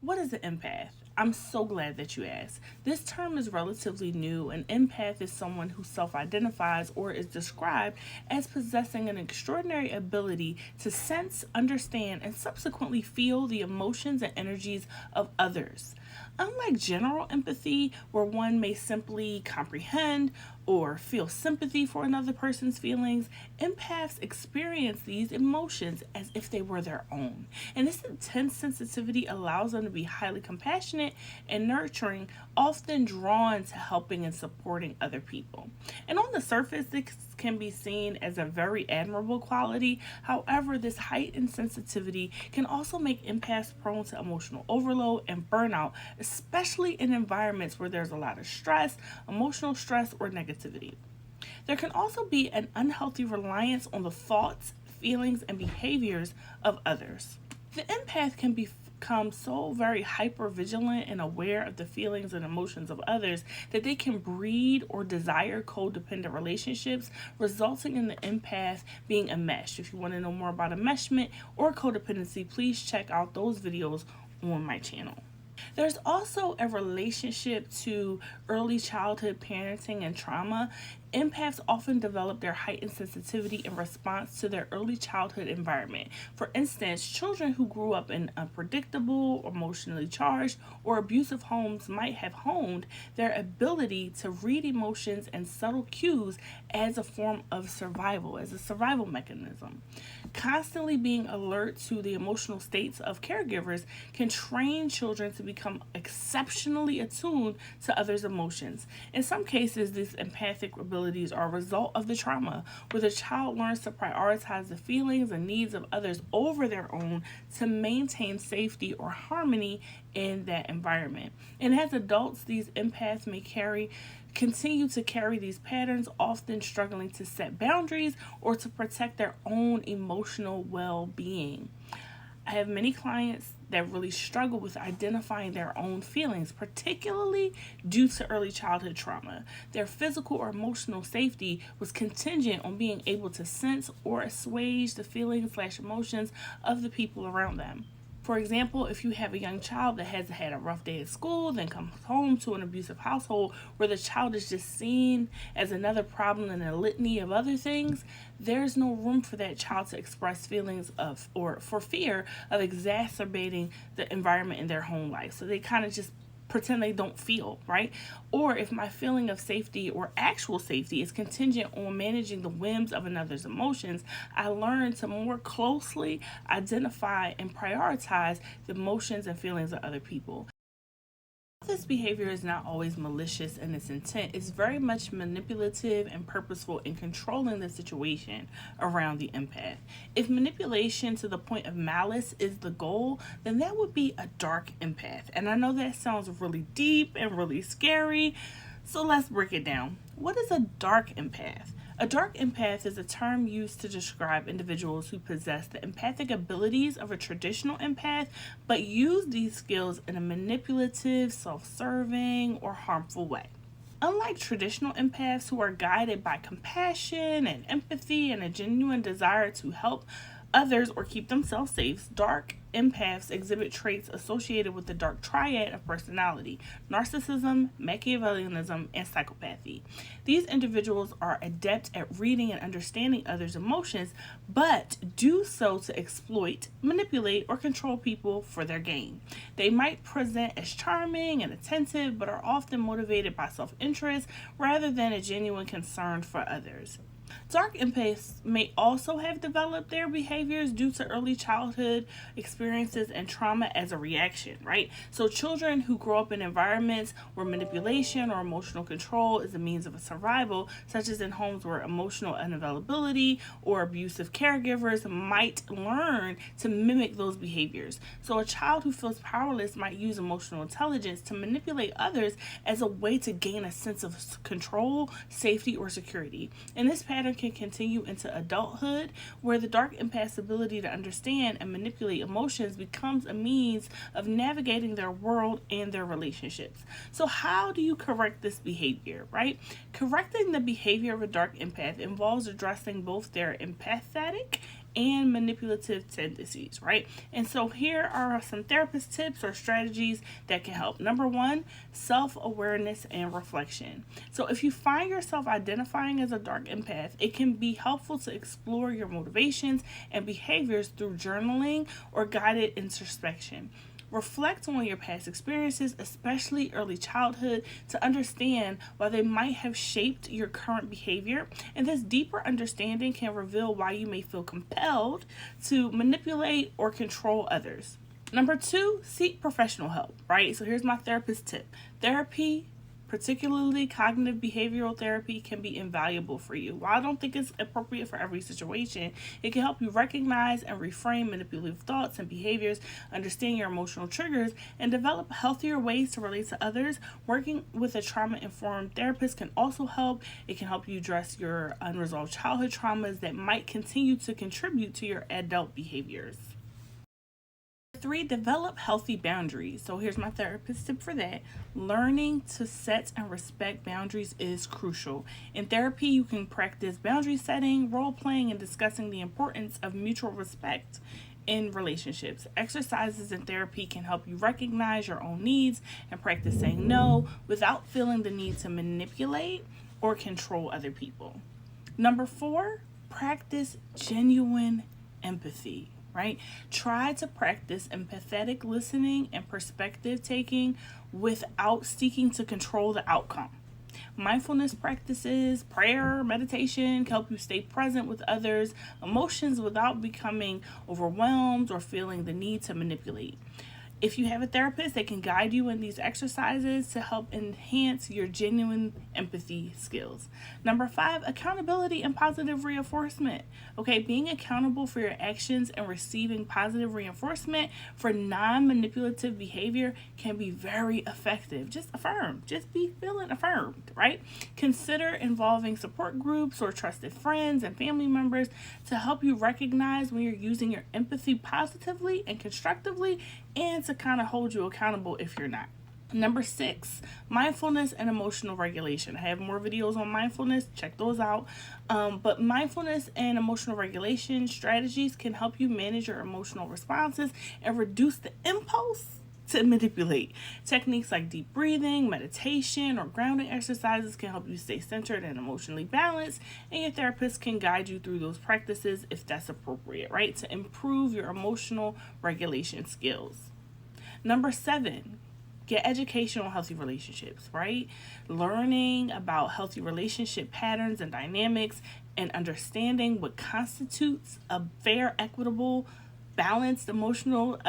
What is an empath? I'm so glad that you asked. This term is relatively new. An empath is someone who self identifies or is described as possessing an extraordinary ability to sense, understand, and subsequently feel the emotions and energies of others. Unlike general empathy, where one may simply comprehend or feel sympathy for another person's feelings, empaths experience these emotions as if they were their own. And this intense sensitivity allows them to be highly compassionate and nurturing, often drawn to helping and supporting other people. And on the surface, this can be seen as a very admirable quality. However, this heightened sensitivity can also make empaths prone to emotional overload and burnout, especially in environments where there's a lot of stress, emotional stress, or negativity. There can also be an unhealthy reliance on the thoughts, feelings, and behaviors of others. The empath can become so very hyper vigilant and aware of the feelings and emotions of others that they can breed or desire codependent relationships, resulting in the empath being enmeshed. If you want to know more about enmeshment or codependency, please check out those videos on my channel. There's also a relationship to early childhood parenting and trauma. Empaths often develop their heightened sensitivity in response to their early childhood environment. For instance, children who grew up in unpredictable, emotionally charged, or abusive homes might have honed their ability to read emotions and subtle cues as a form of survival, as a survival mechanism. Constantly being alert to the emotional states of caregivers can train children to become exceptionally attuned to others' emotions. In some cases, these empathic abilities are a result of the trauma, where the child learns to prioritize the feelings and needs of others over their own to maintain safety or harmony in that environment. And as adults, these empaths may continue to carry these patterns, often struggling to set boundaries or to protect their own emotional well being. I have many clients that really struggle with identifying their own feelings, particularly due to early childhood trauma. Their physical or emotional safety was contingent on being able to sense or assuage the feelings/emotions of the people around them. For example, if you have a young child that has had a rough day at school, then comes home to an abusive household where the child is just seen as another problem in a litany of other things, there's no room for that child to express feelings of or for fear of exacerbating the environment in their home life. So they kind of just pretend they don't feel, right? Or if my feeling of safety or actual safety is contingent on managing the whims of another's emotions, I learn to more closely identify and prioritize the emotions and feelings of other people. This behavior is not always malicious in its intent. It's very much manipulative and purposeful in controlling the situation around the empath. If manipulation to the point of malice is the goal, then that would be a dark empath. And I know that sounds really deep and really scary, so let's break it down. What is a dark empath? A dark empath is a term used to describe individuals who possess the empathic abilities of a traditional empath, but use these skills in a manipulative, self serving, or harmful way. Unlike traditional empaths who are guided by compassion and empathy and a genuine desire to help others or keep themselves safe, dark empaths exhibit traits associated with the dark triad of personality: narcissism, Machiavellianism, and psychopathy. These individuals are adept at reading and understanding others' emotions, but do so to exploit, manipulate, or control people for their gain. They might present as charming and attentive, but are often motivated by self interest rather than a genuine concern for others. Dark empaths may also have developed their behaviors due to early childhood experiences and trauma as a reaction, right? So, children who grow up in environments where manipulation or emotional control is a means of survival, such as in homes where emotional unavailability or abusive caregivers, might learn to mimic those behaviors. So, a child who feels powerless might use emotional intelligence to manipulate others as a way to gain a sense of control, safety, or security. And this pattern can continue into adulthood, where the dark empath's ability to understand and manipulate emotions becomes a means of navigating their world and their relationships. So, how do you correct this behavior, right? Correcting the behavior of a dark empath involves addressing both their empathetic and manipulative tendencies, right? And so here are some therapist tips or strategies that can help. Number one, self-awareness and reflection. So if you find yourself identifying as a dark empath, it can be helpful to explore your motivations and behaviors through journaling or guided introspection. Reflect on your past experiences, especially early childhood, to understand why they might have shaped your current behavior. And this deeper understanding can reveal why you may feel compelled to manipulate or control others. Number two, seek professional help, right? So here's my therapist tip. Therapy, particularly cognitive behavioral therapy, can be invaluable for you. While I don't think it's appropriate for every situation, it can help you recognize and reframe manipulative thoughts and behaviors, understand your emotional triggers, and develop healthier ways to relate to others. Working with a trauma-informed therapist can also help. It can help you address your unresolved childhood traumas that might continue to contribute to your adult behaviors. Three, develop healthy boundaries. So here's my therapist tip for that. Learning to set and respect boundaries is crucial. In therapy, you can practice boundary setting, role playing, and discussing the importance of mutual respect in relationships. Exercises in therapy can help you recognize your own needs and practice saying no without feeling the need to manipulate or control other people. Number four, practice genuine empathy. Right? Try to practice empathetic listening and perspective taking without seeking to control the outcome. Mindfulness practices, prayer, meditation can help you stay present with others' emotions without becoming overwhelmed or feeling the need to manipulate. If you have a therapist, they can guide you in these exercises to help enhance your genuine empathy skills. Number five, accountability and positive reinforcement. Okay, being accountable for your actions and receiving positive reinforcement for non-manipulative behavior can be very effective. Just affirm, just be feeling affirmed, right? Consider involving support groups or trusted friends and family members to help you recognize when you're using your empathy positively and constructively, and to kind of hold you accountable if you're not. Number six, mindfulness and emotional regulation. I have more videos on mindfulness, check those out. But mindfulness and emotional regulation strategies can help you manage your emotional responses and reduce the impulse to manipulate. Techniques like deep breathing, meditation, or grounding exercises can help you stay centered and emotionally balanced, and your therapist can guide you through those practices if that's appropriate, right? To improve your emotional regulation skills. Number seven, get education on healthy relationships, right? Learning about healthy relationship patterns and dynamics and understanding what constitutes a fair, equitable, balanced emotional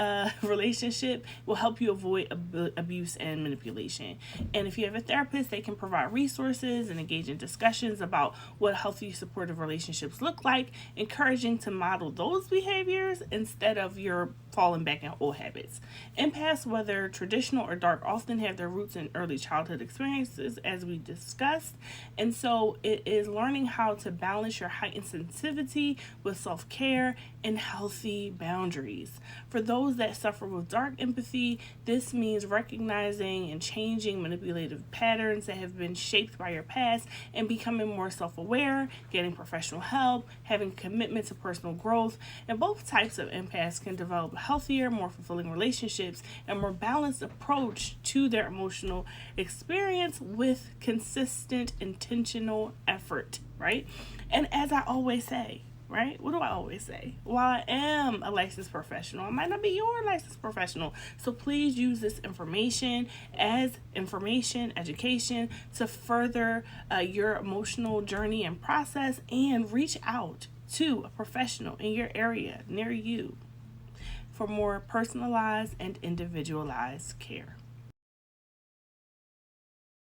relationship will help you avoid abuse and manipulation. And if you have a therapist, they can provide resources and engage in discussions about what healthy supportive relationships look like, encouraging to model those behaviors instead of your falling back in old habits. Empaths, whether traditional or dark, often have their roots in early childhood experiences, as we discussed. And so it is learning how to balance your heightened sensitivity with self-care and healthy boundaries. For those that suffer with dark empathy, this means recognizing and changing manipulative patterns that have been shaped by your past and becoming more self-aware, getting professional help, having a commitment to personal growth. And both types of empaths can develop healthier, more fulfilling relationships and more balanced approach to their emotional experience with consistent, intentional effort, right? And as I always say, right? What do I always say? While I am a licensed professional, I might not be your licensed professional. So please use this information as information, education to further your emotional journey and process, and reach out to a professional in your area near you for more personalized and individualized care.